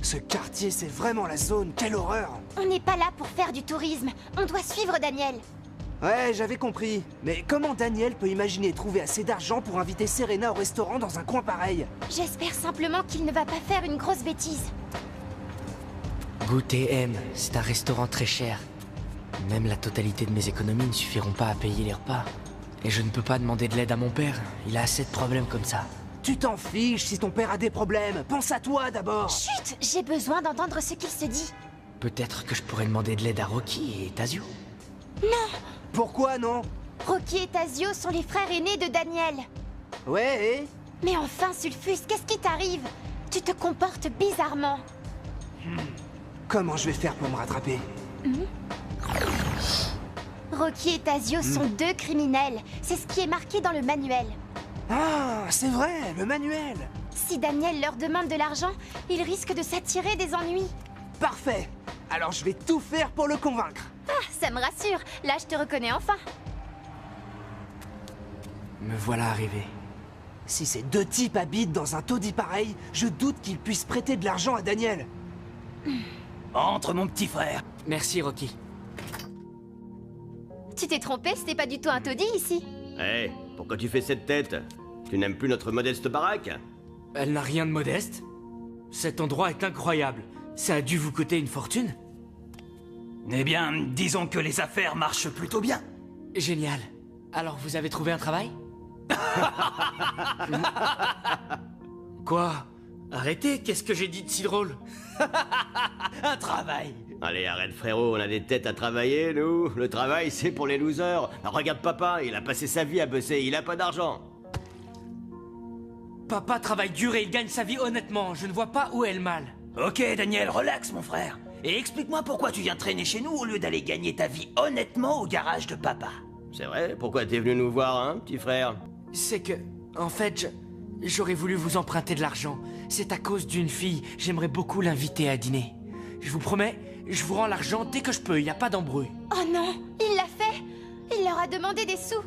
Ce quartier, c'est vraiment la zone, quelle horreur! On n'est pas là pour faire du tourisme. On doit suivre Daniel. Ouais, j'avais compris. Mais comment Daniel peut imaginer trouver assez d'argent pour inviter Serena au restaurant dans un coin pareil? J'espère simplement qu'il ne va pas faire une grosse bêtise. Goûter M, c'est un restaurant très cher. Même la totalité de mes économies ne suffiront pas à payer les repas. Et je ne peux pas demander de l'aide à mon père, il a assez de problèmes comme ça. Tu t'en fiches si ton père a des problèmes. Pense à toi d'abord. Chut! J'ai besoin d'entendre ce qu'il se dit. Peut-être que je pourrais demander de l'aide à Rocky et Tazio. Non! Pourquoi non? Rocky et Tazio sont les frères aînés de Daniel. Ouais, et? Mais enfin, Sulfus, qu'est-ce qui t'arrive? Tu te comportes bizarrement. Comment je vais faire pour me rattraper? Rocky et Tazio sont deux criminels. C'est ce qui est marqué dans le manuel. Ah, c'est vrai, le manuel. Si Daniel leur demande de l'argent, ils risquent de s'attirer des ennuis. Parfait. Alors je vais tout faire pour le convaincre. Ah, ça me rassure. Là, je te reconnais enfin. Me voilà arrivé. Si ces deux types habitent dans un taudis pareil, je doute qu'ils puissent prêter de l'argent à Daniel. Entre, mon petit frère. Merci Rocky. Tu t'es trompé, c'était pas du tout un taudis ici. Hé, pourquoi tu fais cette tête? Tu n'aimes plus notre modeste baraque? Elle n'a rien de modeste. Cet endroit est incroyable. Ça a dû vous coûter une fortune? Eh bien, disons que les affaires marchent plutôt bien. Génial. Alors vous avez trouvé un travail? Quoi? Arrêtez, qu'est-ce que j'ai dit de si drôle? Un travail. Allez, arrête frérot, on a des têtes à travailler, nous. Le travail, c'est pour les losers. Regarde papa, il a passé sa vie à bosser, il a pas d'argent. Papa travaille dur et il gagne sa vie honnêtement. Je ne vois pas où est le mal. Ok, Daniel, relax, mon frère. Et explique-moi pourquoi tu viens traîner chez nous au lieu d'aller gagner ta vie honnêtement au garage de papa. C'est vrai? Pourquoi t'es venu nous voir, hein, petit frère? C'est que... En fait, j'aurais voulu vous emprunter de l'argent. C'est à cause d'une fille. J'aimerais beaucoup l'inviter à dîner. Je vous promets, je vous rends l'argent dès que je peux. Y a pas d'embrouille. Oh non, il l'a fait. Il leur a demandé des sous.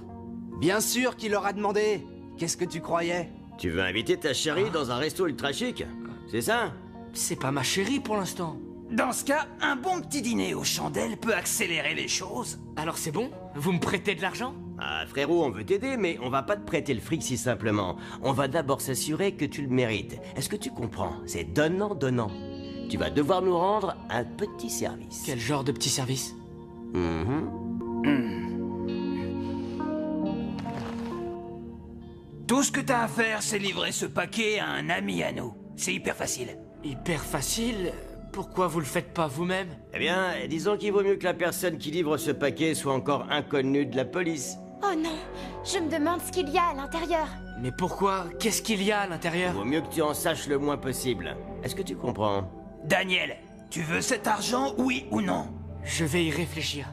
Bien sûr qu'il leur a demandé. Qu'est-ce que tu croyais? Tu veux inviter ta chérie dans un resto ultra chic? C'est ça? C'est pas ma chérie pour l'instant. Dans ce cas, un bon petit dîner aux chandelles peut accélérer les choses. Alors c'est bon? Vous me prêtez de l'argent? Ah frérot, on veut t'aider, mais on va pas te prêter le fric si simplement. On va d'abord s'assurer que tu le mérites. Est-ce que tu comprends? C'est donnant-donnant. Tu vas devoir nous rendre un petit service. Quel genre de petit service? Tout ce que t'as à faire, c'est livrer ce paquet à un ami à nous. C'est hyper facile. Hyper facile? Pourquoi vous le faites pas vous-même? Eh bien, disons qu'il vaut mieux que la personne qui livre ce paquet soit encore inconnue de la police. Oh non, je me demande ce qu'il y a à l'intérieur. Mais pourquoi? Qu'est-ce qu'il y a à l'intérieur? Vaut mieux que tu en saches le moins possible. Est-ce que tu comprends? Daniel, tu veux cet argent, oui ou non? Je vais y réfléchir.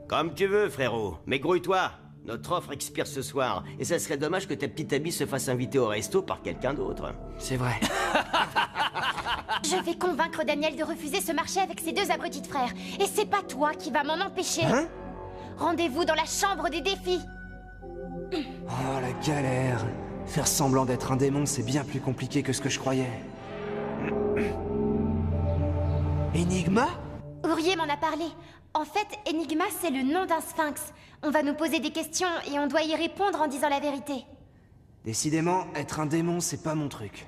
Comme tu veux, frérot. Mais grouille-toi. Notre offre expire ce soir. Et ça serait dommage que ta petite amie se fasse inviter au resto par quelqu'un d'autre. C'est vrai. Je vais convaincre Daniel de refuser ce marché avec ses deux abrutis de frères. Et c'est pas toi qui vas m'en empêcher. Hein? Rendez-vous dans la chambre des défis. Oh, la galère. Faire semblant d'être un démon, c'est bien plus compliqué que ce que je croyais. Enigma? Ourier m'en a parlé. En fait, Enigma, c'est le nom d'un sphinx. On va nous poser des questions et on doit y répondre en disant la vérité. Décidément, être un démon, c'est pas mon truc.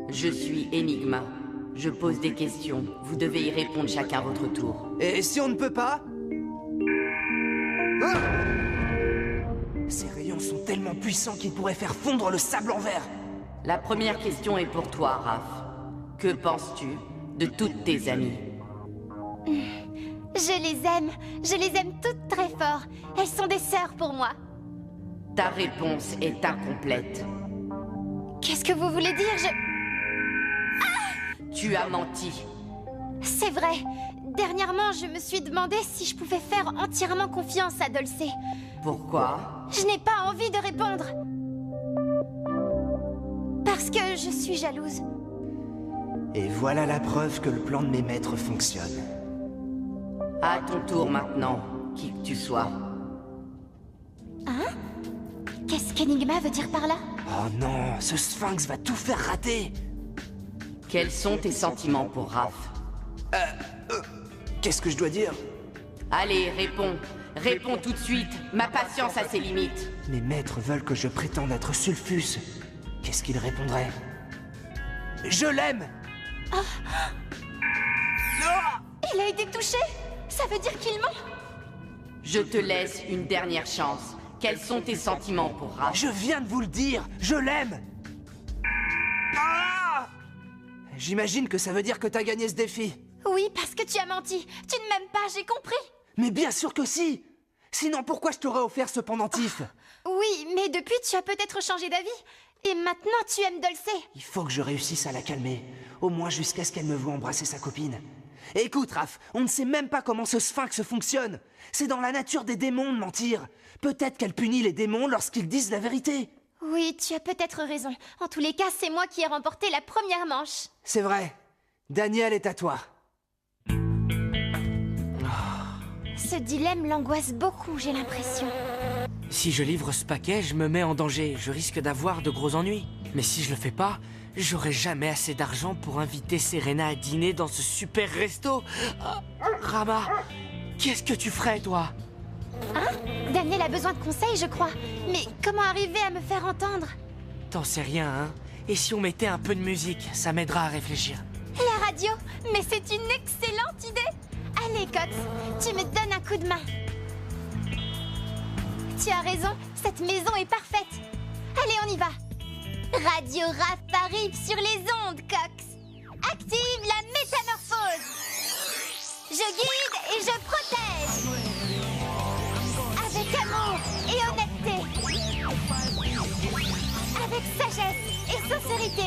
Je suis Enigma. Je pose des questions. Vous devez y répondre chacun à votre tour. Et si on ne peut pas? Ah! Ces rayons sont tellement puissants qu'ils pourraient faire fondre le sable en verre. La première question est pour toi, Raph. Que penses-tu de toutes tes amies? Je les aime toutes très fort. Elles sont des sœurs pour moi. Ta réponse est incomplète. Qu'est-ce que vous voulez dire? Tu as menti. C'est vrai. Dernièrement, je me suis demandé si je pouvais faire entièrement confiance à Dulce. Pourquoi? Je n'ai pas envie de répondre. Parce que je suis jalouse. Et voilà la preuve que le plan de mes maîtres fonctionne. À ton tour maintenant, qui que tu sois. Hein? Qu'est-ce qu'Enigma veut dire par là? Oh non, ce sphinx va tout faire rater. Quels sont tes sentiments pour Raph? Qu'est-ce que je dois dire? Allez, réponds. Réponds tout de suite. Ma patience a ses limites. Mes maîtres veulent que je prétende être Sulfus. Qu'est-ce qu'il répondrait? Je l'aime! Il a été touché? Ça veut dire qu'il ment? Je te laisse une dernière chance. Quels sont tes sentiments pour Raph? Je viens de vous le dire, je l'aime! J'imagine que ça veut dire que t'as gagné ce défi. Oui, parce que tu as menti. Tu ne m'aimes pas, j'ai compris. Mais bien sûr que si! Sinon, pourquoi je t'aurais offert ce pendentif? Oui, mais depuis, tu as peut-être changé d'avis. Et maintenant, tu aimes Dulce. Il faut que je réussisse à la calmer. Au moins jusqu'à ce qu'elle me voie embrasser sa copine. Écoute, Raph, on ne sait même pas comment ce sphinx fonctionne. C'est dans la nature des démons de mentir. Peut-être qu'elle punit les démons lorsqu'ils disent la vérité. Oui, tu as peut-être raison. En tous les cas, c'est moi qui ai remporté la première manche. C'est vrai. Daniel est à toi. Ce dilemme l'angoisse beaucoup, j'ai l'impression. Si je livre ce paquet, je me mets en danger. Je risque d'avoir de gros ennuis. Mais si je le fais pas, j'aurai jamais assez d'argent pour inviter Serena à dîner dans ce super resto. Rama, qu'est-ce que tu ferais, toi? Daniel a besoin de conseils, je crois. Mais comment arriver à me faire entendre? T'en sais rien, hein? Et si on mettait un peu de musique, ça m'aidera à réfléchir. La radio? Mais c'est une excellente idée! Allez, Cox, tu me donnes un coup de main. Tu as raison, cette maison est parfaite. Allez, on y va. Radio Raph arrive sur les ondes, Cox. Active la métamorphose. Je guide et je protège. Avec amour et honnêteté. Avec sagesse et sincérité.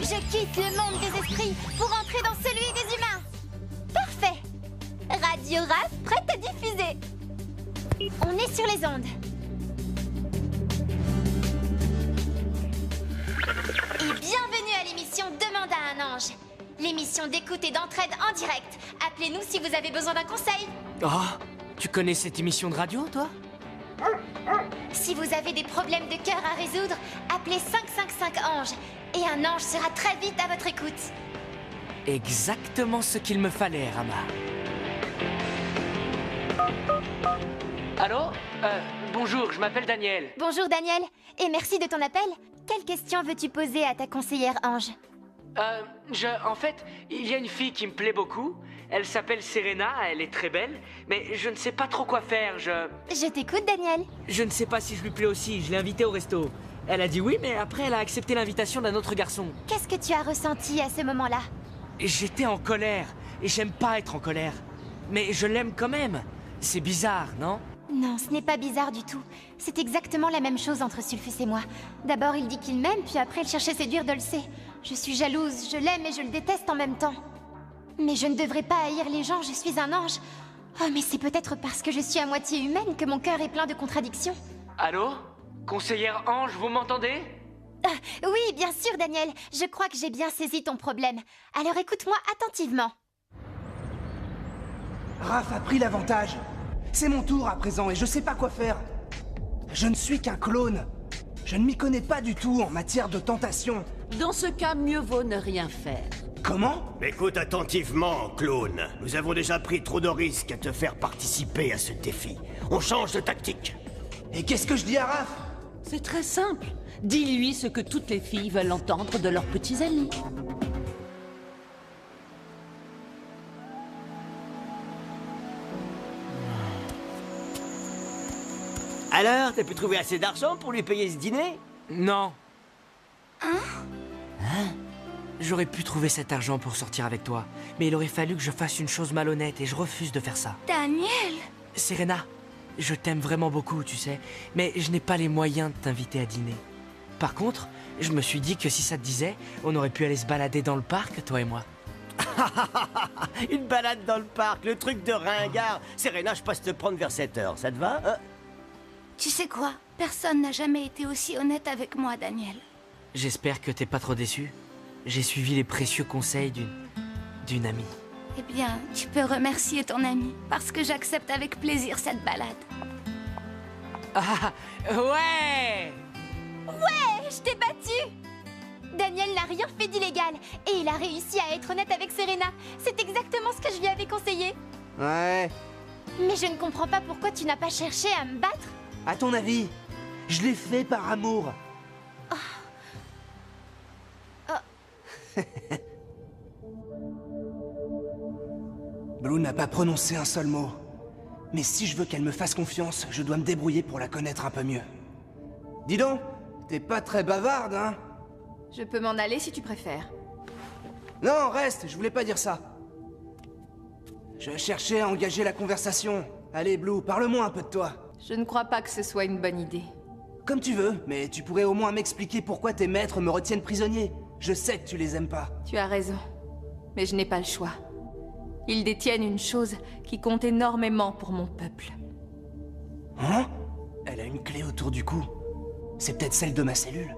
Je quitte le monde des esprits pour entrer dans celui des humains. Parfait. Radio Raph prête à diffuser. On est sur les ondes. Et bienvenue à l'émission Demande à un ange. L'émission d'écoute et d'entraide en direct. Appelez-nous si vous avez besoin d'un conseil. Oh, tu connais cette émission de radio, toi? Si vous avez des problèmes de cœur à résoudre, appelez 555 anges. Et un ange sera très vite à votre écoute. Exactement ce qu'il me fallait, Rama. Allô? Bonjour, je m'appelle Daniel. Bonjour Daniel, et merci de ton appel. Quelle question veux-tu poser à ta conseillère ange? En fait, il y a une fille qui me plaît beaucoup. Elle s'appelle Serena, elle est très belle. Mais je ne sais pas trop quoi faire, Je t'écoute Daniel. Je ne sais pas si je lui plais aussi, je l'ai invitée au resto. Elle a dit oui, mais après elle a accepté l'invitation d'un autre garçon. Qu'est-ce que tu as ressenti à ce moment-là? J'étais en colère, et j'aime pas être en colère. Mais je l'aime quand même. C'est bizarre, non? Non, ce n'est pas bizarre du tout. C'est exactement la même chose entre Sulfus et moi. D'abord, il dit qu'il m'aime, puis après, il cherche à séduire Dulce. Je suis jalouse, je l'aime et je le déteste en même temps. Mais je ne devrais pas haïr les gens, je suis un ange. Oh, mais c'est peut-être parce que je suis à moitié humaine que mon cœur est plein de contradictions. Allô? Conseillère Ange, vous m'entendez? Oui, bien sûr, Daniel. Je crois que j'ai bien saisi ton problème. Alors écoute-moi attentivement. Raph a pris l'avantage. C'est mon tour à présent et je sais pas quoi faire. Je ne suis qu'un clone. Je ne m'y connais pas du tout en matière de tentation. Dans ce cas, mieux vaut ne rien faire. Comment? Écoute attentivement, clone. Nous avons déjà pris trop de risques à te faire participer à ce défi. On change de tactique. Et qu'est-ce que je dis à Raph? C'est très simple. Dis-lui ce que toutes les filles veulent entendre de leurs petits amis. Alors, t'as pu trouver assez d'argent pour lui payer ce dîner? Non. J'aurais pu trouver cet argent pour sortir avec toi, mais il aurait fallu que je fasse une chose malhonnête et je refuse de faire ça. Daniel! Serena, je t'aime vraiment beaucoup, tu sais, mais je n'ai pas les moyens de t'inviter à dîner. Par contre, je me suis dit que si ça te disait, on aurait pu aller se balader dans le parc, toi et moi. Une balade dans le parc, le truc de ringard. Serena, je passe te prendre vers 7h, ça te va? Tu sais quoi? Personne n'a jamais été aussi honnête avec moi, Daniel. J'espère que t'es pas trop déçu. J'ai suivi les précieux conseils d'une amie. Eh bien, tu peux remercier ton ami, parce que j'accepte avec plaisir cette balade. Ah, ouais! Ouais, je t'ai battu! Daniel n'a rien fait d'illégal et il a réussi à être honnête avec Serena. C'est exactement ce que je lui avais conseillé. Ouais. Mais je ne comprends pas pourquoi tu n'as pas cherché à me battre. À ton avis, je l'ai fait par amour. Blue n'a pas prononcé un seul mot. Mais si je veux qu'elle me fasse confiance, je dois me débrouiller pour la connaître un peu mieux. Dis donc, t'es pas très bavarde, hein? Je peux m'en aller si tu préfères. Non, reste, je voulais pas dire ça. Je cherchais à engager la conversation. Allez, Blue, parle-moi un peu de toi. Je ne crois pas que ce soit une bonne idée. Comme tu veux, mais tu pourrais au moins m'expliquer pourquoi tes maîtres me retiennent prisonnier. Je sais que tu les aimes pas. Tu as raison. Mais je n'ai pas le choix. Ils détiennent une chose qui compte énormément pour mon peuple. Hein? Elle a une clé autour du cou. C'est peut-être celle de ma cellule.